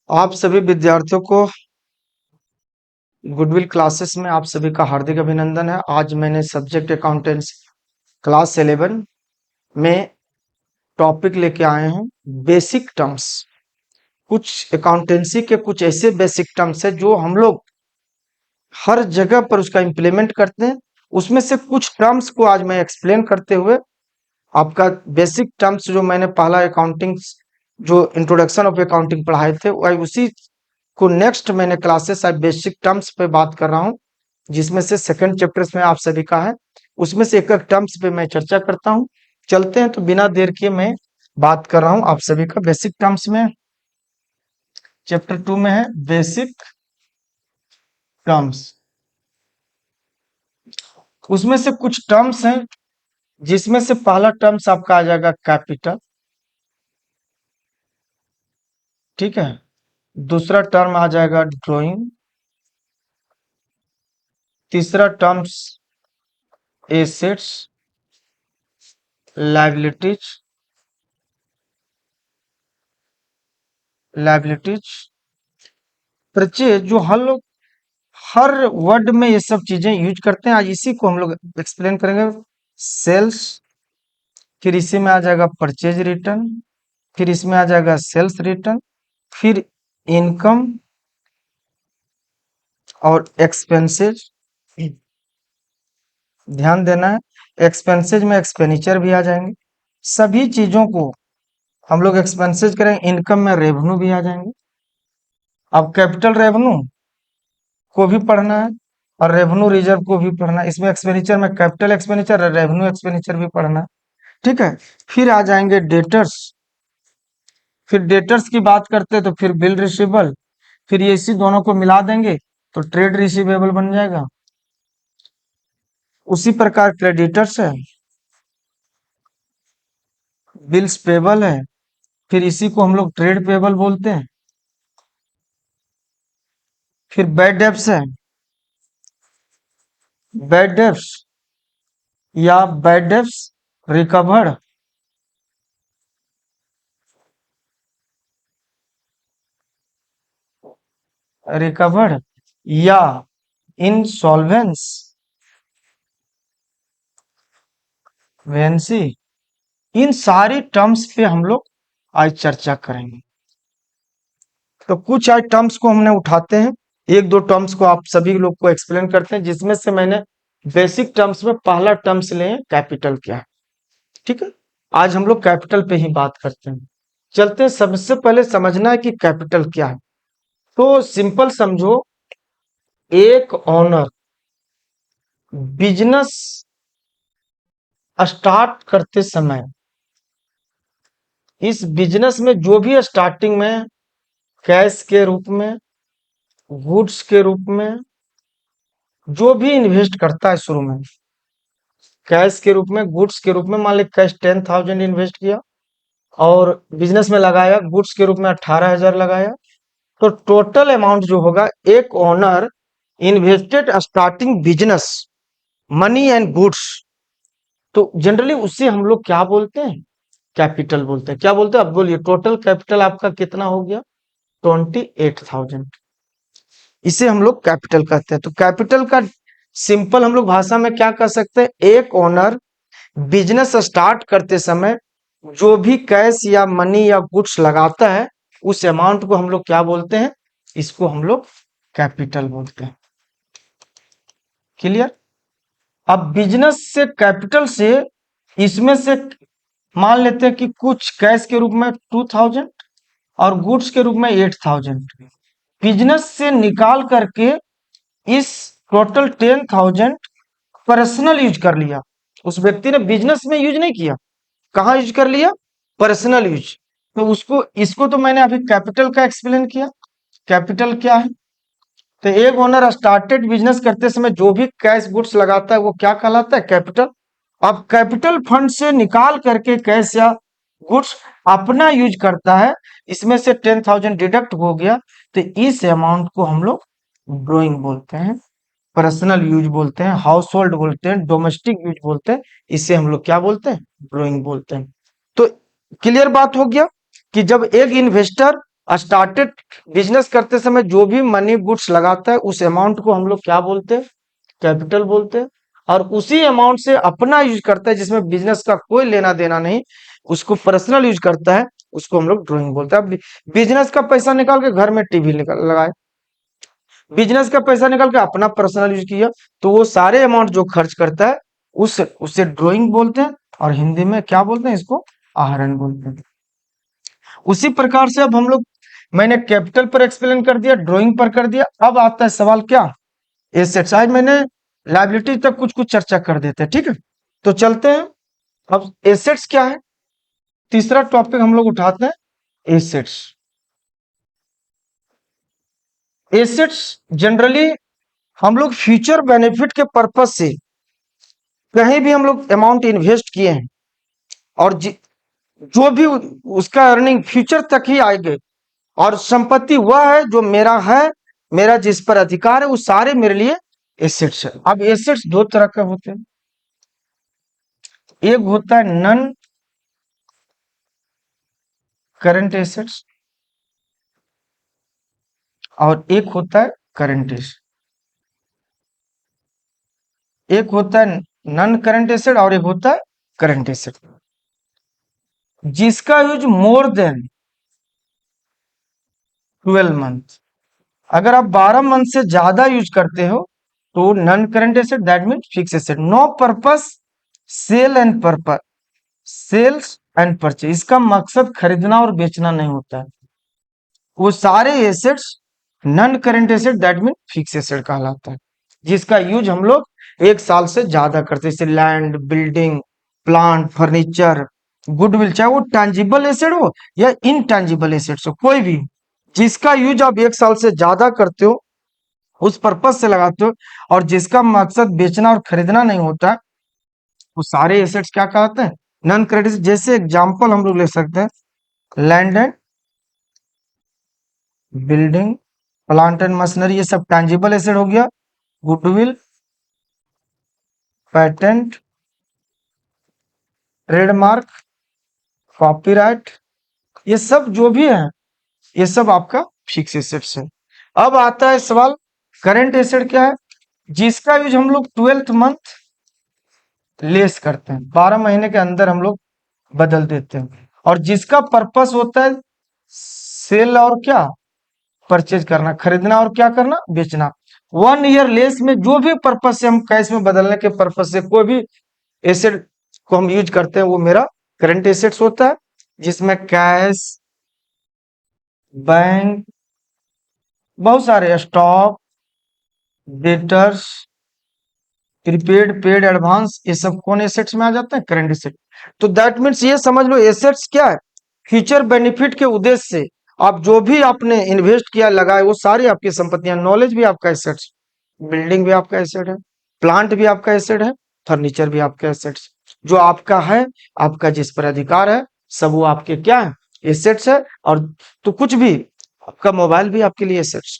आप सभी विद्यार्थियों को गुडविल क्लासेस में आप सभी का हार्दिक अभिनंदन है। आज मैंने सब्जेक्ट अकाउंटेंट्स क्लास 11 में टॉपिक लेके आए हैं बेसिक टर्म्स। कुछ अकाउंटेंसी के कुछ ऐसे बेसिक टर्म्स है जो हम लोग हर जगह पर उसका इम्प्लीमेंट करते हैं। उसमें से कुछ टर्म्स को आज मैं एक्सप्लेन करते हुए आपका बेसिक टर्म्स जो मैंने पहला अकाउंटिंग जो इंट्रोडक्शन ऑफ अकाउंटिंग पढ़ाए थे वही उसी को नेक्स्ट मैंने क्लासेस आज बेसिक टर्म्स पे बात कर रहा हूँ, जिसमें से सेकंड चैप्टर्स में आप सभी का है। उसमें से एक एक टर्म्स पे मैं चर्चा करता हूँ। चलते हैं तो बिना देर किए मैं बात कर रहा हूँ आप सभी का बेसिक टर्म्स में। चैप्टर 2 में है बेसिक टर्म्स। उसमें से कुछ टर्म्स हैं जिसमें से पहला टर्म्स आपका आ जाएगा कैपिटल, ठीक है। दूसरा टर्म आ जाएगा ड्राइंग। तीसरा टर्म्स एसेट्स, लायबिलिटीज, परचेज, जो हम लोग हर वर्ड में ये सब चीजें यूज करते हैं। आज इसी को हम लोग एक्सप्लेन करेंगे। सेल्स, फिर इसी में आ जाएगा परचेज रिटर्न, फिर इसमें आ जाएगा सेल्स रिटर्न, फिर इनकम और एक्सपेंसेज। ध्यान देना है, एक्सपेंसेज में एक्सपेंडिचर भी आ जाएंगे। सभी चीजों को हम लोग एक्सपेंसेज करेंगे। इनकम में रेवेन्यू भी आ जाएंगे। अब कैपिटल रेवेन्यू को भी पढ़ना है और रेवेन्यू रिजर्व को भी पढ़ना है। इसमें एक्सपेंडिचर में कैपिटल एक्सपेंडिचर और रेवेन्यू एक्सपेंडिचर भी पढ़ना है, ठीक है। फिर आ जाएंगे डेटर्स। फिर डेटर्स की बात करते हैं तो फिर बिल रिसीवेबल, फिर ये इसी दोनों को मिला देंगे तो ट्रेड रिसीवेबल बन जाएगा। उसी प्रकार क्रेडिटर्स है, बिल्स पेबल है, फिर इसी को हम लोग ट्रेड पेबल बोलते हैं। फिर बैड डेब्ट्स है, बैड डेब्ट्स या बैड डेब्ट्स रिकवर्ड, या इंसॉल्वेंस वेंसी। इन सारी टर्म्स पे हम लोग आज चर्चा करेंगे। तो कुछ आज टर्म्स को हमने उठाते हैं, एक दो टर्म्स को आप सभी लोग को एक्सप्लेन करते हैं, जिसमें से मैंने बेसिक टर्म्स में पहला टर्म्स लिए कैपिटल क्या है, ठीक है। आज हम लोग कैपिटल पे ही बात करते हैं। चलते हैं, सबसे पहले समझना है कि कैपिटल क्या है। तो सिंपल समझो, एक ऑनर बिजनेस स्टार्ट करते समय इस बिजनेस में जो भी स्टार्टिंग में कैश के रूप में, गुड्स के रूप में जो भी इन्वेस्ट करता है, शुरू में कैश के रूप में, गुड्स के रूप में, मान ली कैश 10,000 इन्वेस्ट किया और बिजनेस में लगाया, गुड्स के रूप में 18,000 लगाया, तो टोटल अमाउंट जो होगा, एक owner invested starting business money and goods, तो जनरली उससे हम लोग क्या बोलते हैं, कैपिटल बोलते हैं। क्या बोलते हैं, अब बोलिए टोटल कैपिटल आपका कितना हो गया, 28,000। इसे हम लोग कैपिटल कहते हैं। तो कैपिटल का सिंपल हम लोग भाषा में क्या कह सकते हैं, एक ओनर बिजनेस स्टार्ट करते समय जो भी कैश या मनी या गुड्स लगाता है, उस अमाउंट को हम लोग क्या बोलते हैं, इसको हम लोग कैपिटल बोलते हैं। क्लियर। अब बिजनेस से, कैपिटल से, इसमें से मान लेते हैं कि कुछ कैश के रूप में 2,000 और गुड्स के रूप में 8,000 बिजनेस से निकाल करके इस टोटल 10,000 पर्सनल यूज कर लिया। उस व्यक्ति ने बिजनेस में यूज नहीं किया, कहाँ यूज कर लिया, पर्सनल यूज। तो उसको, इसको तो मैंने अभी कैपिटल का एक्सप्लेन किया। कैपिटल क्या है, तो एक ओनर स्टार्टेड बिजनेस करते समय जो भी कैश गुड्स लगाता है वो क्या कहलाता है, कैपिटल। अब कैपिटल फंड से निकाल करके कैश या गुड्स अपना यूज करता है, इसमें से 10,000 डिडक्ट हो गया, तो इस अमाउंट को हम लोग ड्रॉइंग बोलते हैं, पर्सनल यूज बोलते हैं, हाउस होल्ड बोलते हैं, डोमेस्टिक यूज बोलते हैं। इसे हम लोग क्या बोलते हैं, ड्रॉइंग बोलते हैं। तो क्लियर बात हो गया कि जब एक इन्वेस्टर स्टार्टेड बिजनेस करते समय जो भी मनी गुड्स लगाता है उस अमाउंट को हम लोग क्या बोलते हैं, कैपिटल बोलते हैं। और उसी अमाउंट से अपना यूज करता है जिसमें बिजनेस का कोई लेना देना नहीं, उसको पर्सनल यूज करता है, उसको हम लोग ड्राइंग बोलते हैं। अब बिजनेस का पैसा निकाल के घर में टीवी लगाए, बिजनेस का पैसा निकाल के अपना पर्सनल यूज किया, तो वो सारे अमाउंट जो खर्च करता है उसे ड्राइंग बोलते हैं, और हिंदी में क्या बोलते हैं, इसको आहरण बोलते हैं। उसी प्रकार से अब हम लोग, मैंने कैपिटल पर एक्सप्लेन कर दिया, ड्राइंग पर कर दिया, अब आता है सवाल क्या, एसेट्स। आज मैंने लायबिलिटी तक कुछ कुछ चर्चा कर देते हैं, ठीक है। तो चलते हैं, अब एसेट्स क्या है, तीसरा टॉपिक हम लोग उठाते हैं, एसेट्स। एसेट्स जनरली हम लोग फ्यूचर बेनिफिट के पर्पज से कहीं भी हम लोग अमाउंट इन्वेस्ट किए हैं, और जो भी उसका अर्निंग फ्यूचर तक ही आएगी, और संपत्ति वह है जो मेरा है, मेरा जिस पर अधिकार है, वो सारे मेरे लिए एसेट्स है। अब एसेट्स दो तरह के होते हैं, एक होता है नन करंट एसेट्स, और एक होता है करंट एसेट। एक होता है नन करंट एसेट और एक होता है करंट एसेट। जिसका यूज मोर देन 12 मंथ, अगर आप 12 मंथ से ज्यादा यूज करते हो तो non current asset, that mean fixed asset. No purpose sale and purpose, sales and purchase, इसका मकसद खरीदना और बेचना नहीं होता है, वो सारे assets non current asset, that mean fixed asset कहलाता है। जिसका यूज हम लोग 1 साल से ज्यादा करते हैं, जैसे land, building, plant, furniture, goodwill, चाहे वो टैंजिबल एसेट हो या इनटैंजिबल एसेट्स हो, कोई भी, जिसका यूज आप 1 साल से ज्यादा करते हो, उस पर्पज से लगाते हो, और जिसका मकसद बेचना और खरीदना नहीं होता, वो सारे एसेट्स क्या कहते हैं, नॉन क्रेडिट। जैसे एग्जांपल हम लोग ले सकते हैं, land and building, plant and machinery, ये सब टैंजिबल एसेट हो गया। गुडविल, पेटेंट, ट्रेडमार्क, कॉपीराइट, ये सब जो भी है, ये सब आपका फिक्स एसेट्स है। अब आता है सवाल, करंट एसेट क्या है, जिसका यूज हम लोग 12th मंथ लेस करते हैं, 12 महीने के अंदर हम लोग बदल देते हैं, और जिसका पर्पस होता है सेल और क्या, परचेज करना, खरीदना और क्या करना, बेचना। 1 ईयर लेस में जो भी पर्पस से हम कैश में बदलने के पर्पस से कोई भी एसेट को हम यूज करते हैं, वो मेरा करंट एसेट्स होता है, जिसमें कैश, बैंक, बहुत सारे stock, debtors, prepaid, paid, advance, ये सब कौन एसेट्स में आ जाते हैं, करंट एसेट। तो दैट मीन्स ये समझ लो, एसेट्स क्या है, फ्यूचर बेनिफिट के उद्देश्य से आप जो भी आपने इन्वेस्ट किया, लगाए, वो सारी आपकी संपत्तियां, नॉलेज भी आपका एसेट्स, बिल्डिंग भी आपका एसेट है, प्लांट भी आपका एसेट है, फर्नीचर भी आपका एसेट्स, जो आपका है, आपका जिस पर अधिकार है, सब वो आपके क्या है, एसेट्स है। और तो कुछ भी, आपका मोबाइल भी आपके लिए एसेट्स,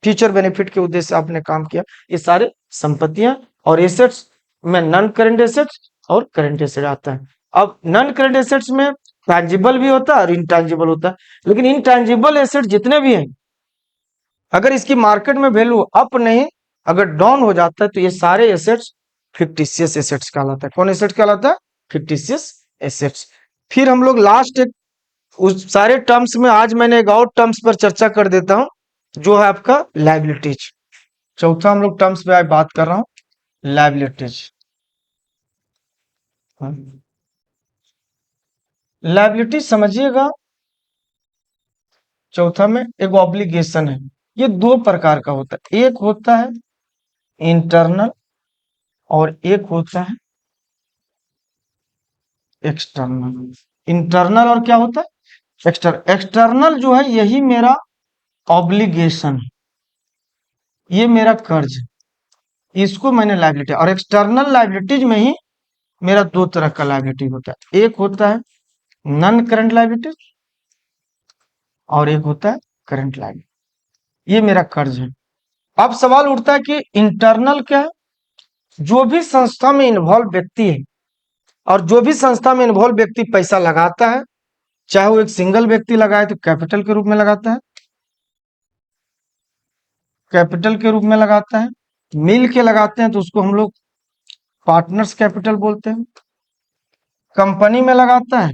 फ्यूचर बेनिफिट के उद्देश्य से आपने काम किया, ये सारे संपत्तियां और एसेट्स में नॉन करंट एसेट्स और करंट एसेट आता है। अब नॉन करंट एसेट्स में टैंजिबल भी होता है और इनटैंजिबल होता है, लेकिन इनटैंजिबल एसेट जितने भी हैं, अगर इसकी मार्केट में वैल्यू अप नहीं, अगर डाउन हो जाता है, तो ये सारे एसेट्स फिक्टिशियस एसेट्स कहलाता है। कौन एसेट कहलाता है, फिक्टिशियस एसेट्स। फिर हम लोग लास्ट एक, उस सारे टर्म्स में आज मैंने एक और टर्म्स पर चर्चा कर देता हूं, जो है आपका लायबिलिटीज। चौथा हम लोग टर्म्स पे आज बात कर रहा हूं, लायबिलिटीज। लायबिलिटीज समझिएगा, चौथा में एक ऑब्लिगेशन है, ये दो प्रकार का होता है, एक होता है इंटरनल और एक होता है एक्सटर्नल। इंटरनल और क्या होता है, एक्सटर्नल जो है, यही मेरा ऑब्लिगेशन है, ये मेरा कर्ज है, इसको मैंने लायबिलिटी। और एक्सटर्नल लायबिलिटीज में ही मेरा दो तरह का लायबिलिटी होता है, एक होता है नॉन करंट लायबिलिटीज और एक होता है करंट लायबिलिटी, ये मेरा कर्ज है। अब सवाल उठता है कि इंटरनल क्या है, जो भी संस्था में इन्वॉल्व व्यक्ति है, और जो भी संस्था में इन्वॉल्व व्यक्ति पैसा लगाता है, चाहे वो एक सिंगल व्यक्ति लगाए तो कैपिटल के रूप में लगाता है, कैपिटल के रूप में लगाता है। मिल के लगाते हैं तो उसको हम लोग पार्टनर्स कैपिटल बोलते हैं। कंपनी में लगाता है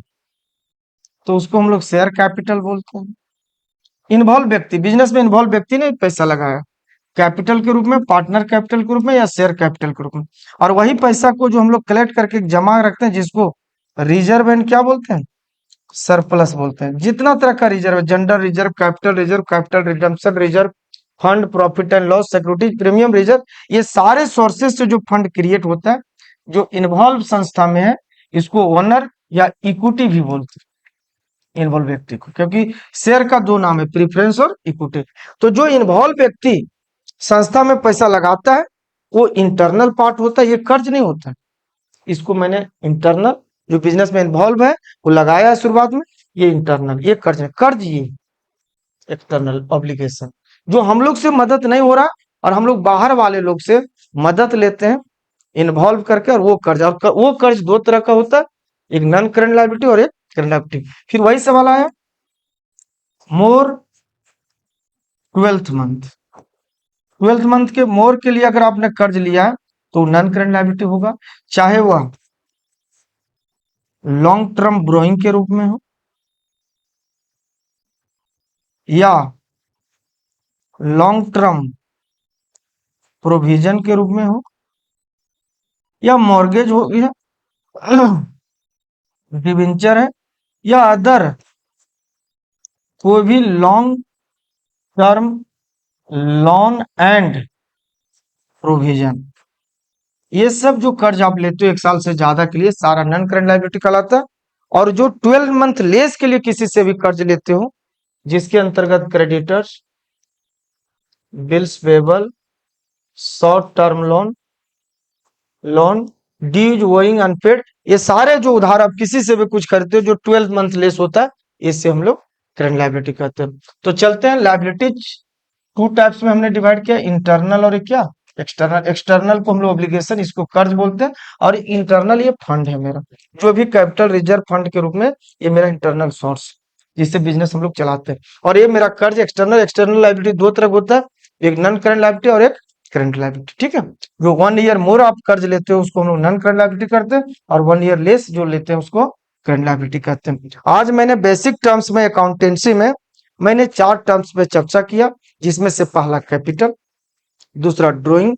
तो उसको हम लोग शेयर कैपिटल बोलते हैं। इन्वॉल्व व्यक्ति, बिजनेस में इन्वॉल्व व्यक्ति ने पैसा लगाया कैपिटल के रूप में, पार्टनर कैपिटल के रूप में या शेयर कैपिटल के रूप में, और वही पैसा को जो हम लोग कलेक्ट करके जमा रखते हैं जिसको रिजर्व एंड क्या बोलते हैं, सरप्लस बोलते हैं। जितना तरह का रिजर्व है, general reserve, capital redemption reserve, fund, profit and loss, security, premium reserve, ये सारे सोर्सेस से जो फंड क्रिएट होता है जो इन्वॉल्व संस्था में है, इसको ओनर या इक्विटी भी बोलते हैं, इन्वॉल्व व्यक्ति को, क्योंकि शेयर का दो नाम है, प्रीफरेंस और इक्विटी। तो जो इन्वॉल्व व्यक्ति संस्था में पैसा लगाता है वो इंटरनल पार्ट होता है, ये कर्ज नहीं होता है। इसको मैंने इंटरनल, जो बिजनेस में इन्वॉल्व है वो लगाया है शुरुआत में, ये इंटरनल, ये कर्ज है। कर्ज ये एक्सटर्नल ऑब्लिगेशन, जो हम लोग से मदद नहीं हो रहा और हम लोग बाहर वाले लोग से मदद लेते हैं इन्वॉल्व करके, और वो कर्ज, और वो कर्ज दो तरह का होता है, एक नॉन करंट लायबिलिटी और एक करंट लायबिलिटी। फिर वही सवाल आया, मोर 12th मंथ, 12th मंथ के मोर के लिए अगर आपने कर्ज लिया है तो नॉन करंट लायबिलिटी होगा, चाहे वह लॉन्ग टर्म ब्रोइंग के रूप में हो या लॉन्ग टर्म प्रोविजन के रूप में हो या मॉर्गेज हो गया, डिबेंचर है, या अदर कोई भी long term loan and provision, ये सब जो कर्ज आप लेते हो एक साल से ज्यादा के लिए सारा नॉन करंट लायबिलिटी कहलाता है। और जो 12 मंथ लेस के लिए किसी से भी कर्ज लेते हो जिसके अंतर्गत creditors, bills payable, short term loan, loan dues owing unpaid, ये सारे जो उधार आप किसी से भी कुछ करते हो जो 12 मंथ लेस होता है, इससे हम लोग करंट लायबिलिटी कहते हैं। तो चलते हैं, लायबिलिटीज टू टाइप्स में हमने डिवाइड किया, इंटरनल और क्या, एक्सटर्नल। एक्सटर्नल को हम लोग ऑब्लिगेशन, इसको कर्ज बोलते हैं, और इंटरनल ये फंड है मेरा, जो भी कैपिटल रिजर्व फंड के रूप में, ये मेरा इंटरनल सोर्स जिससे बिजनेस हम लोग चलाते हैं। और ये मेरा कर्ज एक्सटर्नल, एक्सटर्नल लायबिलिटी दो तरह का होता है, एक नॉन करंट लायबिलिटी और एक करंट लायबिलिटी, ठीक है। जो 1 ईयर मोर आप कर्ज लेते हो उसको हम लोग नॉन करंट लायबिलिटी करते हैं, और 1 ईयर लेस जो लेते हैं उसको करंट लायबिलिटी कहते हैं। आज मैंने बेसिक टर्म्स में, अकाउंटेंसी में मैंने 4 टर्म्स पे चर्चा किया, जिसमें से पहला कैपिटल, दूसरा ड्राइंग,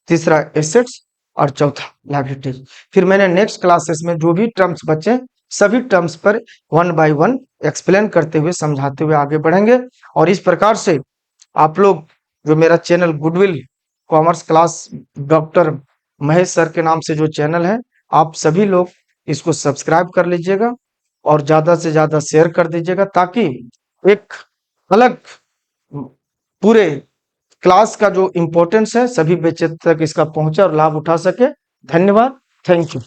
तीसरा एसेट्स और चौथा लायबिलिटीज। फिर मैंने नेक्स्ट क्लासेस में जो भी टर्म्स बचे सभी टर्म्स पर 1 बाय 1 एक्सप्लेन करते हुए, समझाते हुए आगे बढ़ेंगे। और इस प्रकार से आप लोग जो मेरा channel goodwill commerce class doctor Mahesh sir के नाम से जो चैनल है, आप सभी लोग इसको सब्सक्राइब कर लीजिएगा और ज्यादा से ज्यादा शेयर कर दीजिएगा, ताकि एक अलग पूरे क्लास का जो इम्पोर्टेंस है सभी बच्चे तक इसका पहुंचे और लाभ उठा सके। धन्यवाद, थैंक यू।